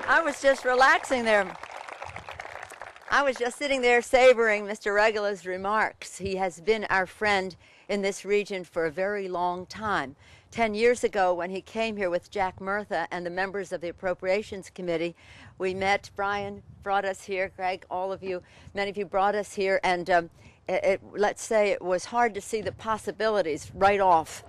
I was just relaxing there. I was just sitting there savoring Mr. Regula's remarks. He has been our friend in this region for a very long time. 10 years ago, when he came here with Jack Murtha and the members of the Appropriations Committee, we met. Brian brought us here. Greg, all of you, many of you brought us here, and let's say it was hard to see the possibilities right off.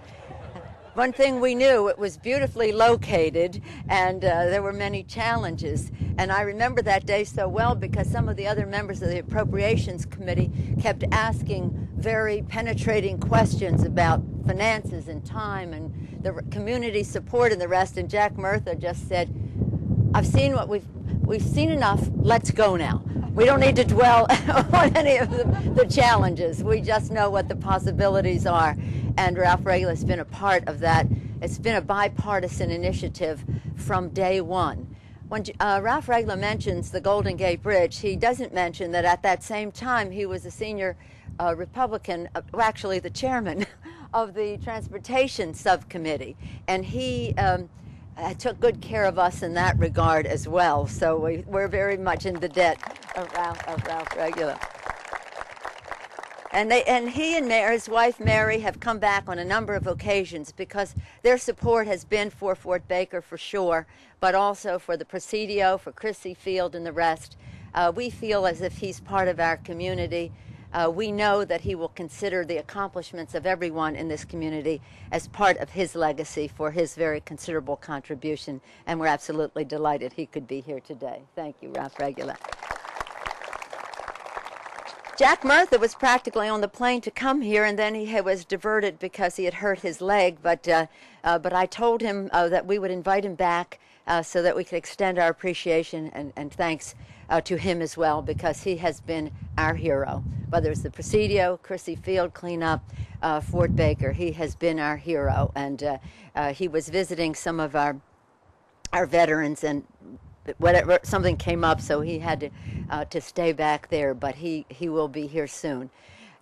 One thing we knew, it was beautifully located, and there were many challenges. And I remember that day so well because some of the other members of the Appropriations Committee kept asking very penetrating questions about finances and time and the community support and the rest. And Jack Murtha just said, I've seen what we've seen enough, let's go now. We don't need to dwell on any of the challenges. We just know what the possibilities are. And Ralph Regula has been a part of that. It's been a bipartisan initiative from day one. When Ralph Regula mentions the Golden Gate Bridge, he doesn't mention that at that same time he was a senior Republican, well, actually the chairman of the Transportation Subcommittee. And he took good care of us in that regard as well. So we're very much in the debt of Ralph Regula. And he and his wife Mary have come back on a number of occasions because their support has been for Fort Baker for sure, but also for the Presidio, for Crissy Field and the rest. We feel as if he's part of our community. We know that he will consider the accomplishments of everyone in this community as part of his legacy for his very considerable contribution, and we're absolutely delighted he could be here today. Thank you, Ralph Regula. Jack Murtha was practically on the plane to come here, and then he was diverted because he had hurt his leg, but I told him that we would invite him back so that we could extend our appreciation and thanks to him as well, because he has been our hero. Whether it's the Presidio, Crissy Field cleanup, Fort Baker, he has been our hero. And he was visiting some of our veterans, and whatever, something came up, so he had to stay back there, but he will be here soon.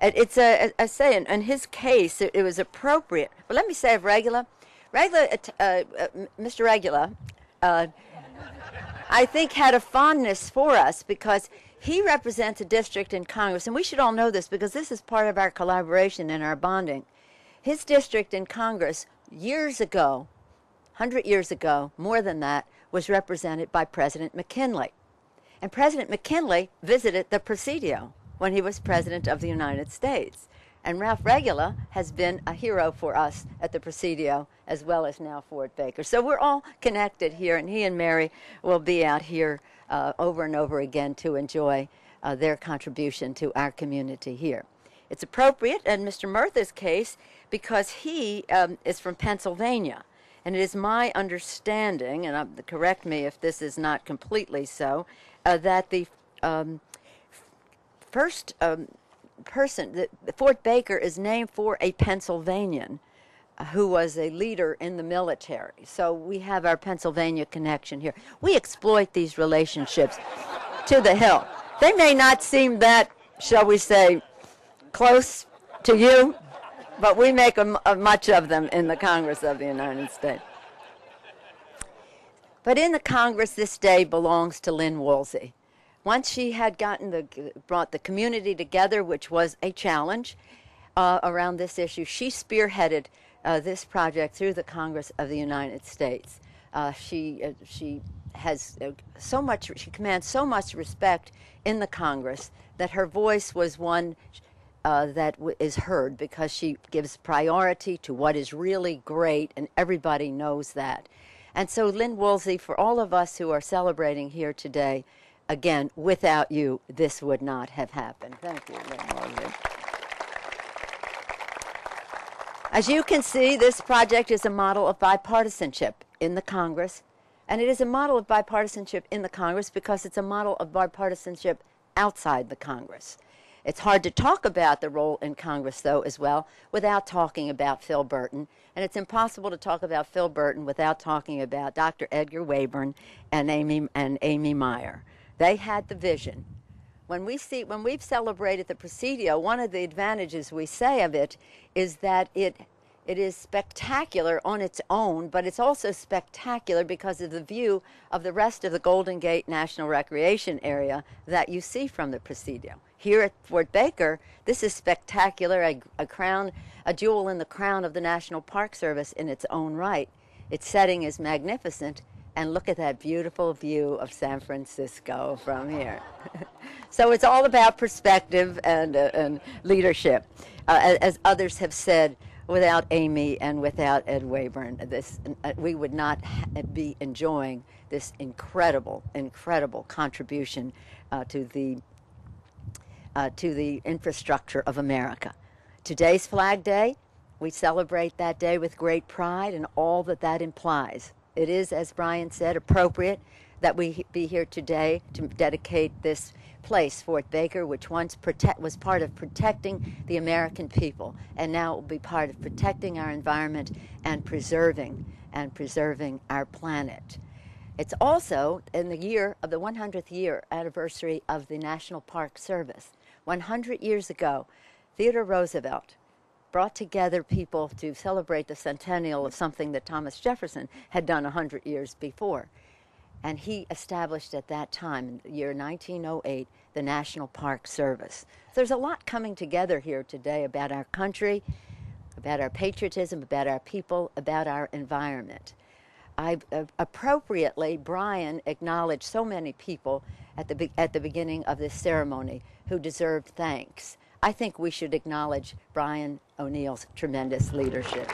It's I say, in his case, it was appropriate. But let me say of Regula, Mr. Regula, I think had a fondness for us because he represents a district in Congress, and we should all know this because this is part of our collaboration and our bonding. His district in Congress years ago, 100 years ago, more than that, was represented by President McKinley. And President McKinley visited the Presidio when he was President of the United States. And Ralph Regula has been a hero for us at the Presidio as well as now Fort Baker. So we're all connected here, and he and Mary will be out here over and over again to enjoy their contribution to our community here. It's appropriate in Mr. Murtha's case because he is from Pennsylvania. And it is my understanding, and correct me if this is not completely so, that the first person, Fort Baker is named for a Pennsylvanian who was a leader in the military. So we have our Pennsylvania connection here. We exploit these relationships to the hilt. They may not seem that, shall we say, close to you, but we make much of them in the Congress of the United States. But in the Congress, this day belongs to Lynn Woolsey. Once she had brought the community together, which was a challenge around this issue, she spearheaded this project through the Congress of the United States. She has so much. She commands so much respect in the Congress that her voice was one that is heard because she gives priority to what is really great, and everybody knows that. And so, Lynn Woolsey, for all of us who are celebrating here today, again, without you, this would not have happened. Thank you, Lynn Woolsey. As you can see, this project is a model of bipartisanship in the Congress, and it is a model of bipartisanship in the Congress because it's a model of bipartisanship outside the Congress. It's hard to talk about the role in Congress, though, as well, without talking about Phil Burton. And it's impossible to talk about Phil Burton without talking about Dr. Edgar Wayburn and Amy Meyer. They had the vision. When we've celebrated the Presidio, one of the advantages we say of it is that it It is spectacular on its own, but it's also spectacular because of the view of the rest of the Golden Gate National Recreation Area that you see from the Presidio. Here at Fort Baker, this is spectacular, a jewel in the crown of the National Park Service in its own right. Its setting is magnificent, and look at that beautiful view of San Francisco from here. So it's all about perspective and leadership. As others have said, without Amy and without Ed Wayburn, we would not be enjoying this incredible contribution to the infrastructure of America. Today's Flag Day, we celebrate that day with great pride and all that that implies. It is, as Brian said, appropriate that we be here today to dedicate this place, Fort Baker, which once was part of protecting the American people, and now it will be part of protecting our environment and preserving our planet. It's also in the year of the 100th year anniversary of the National Park Service. 100 years ago, Theodore Roosevelt brought together people to celebrate the centennial of something that Thomas Jefferson had done 100 years before. And he established at that time, in the year 1908, the National Park Service. There's a lot coming together here today about our country, about our patriotism, about our people, about our environment. Appropriately, Brian acknowledged so many people at the beginning of this ceremony who deserved thanks. I think we should acknowledge Brian O'Neill's tremendous leadership.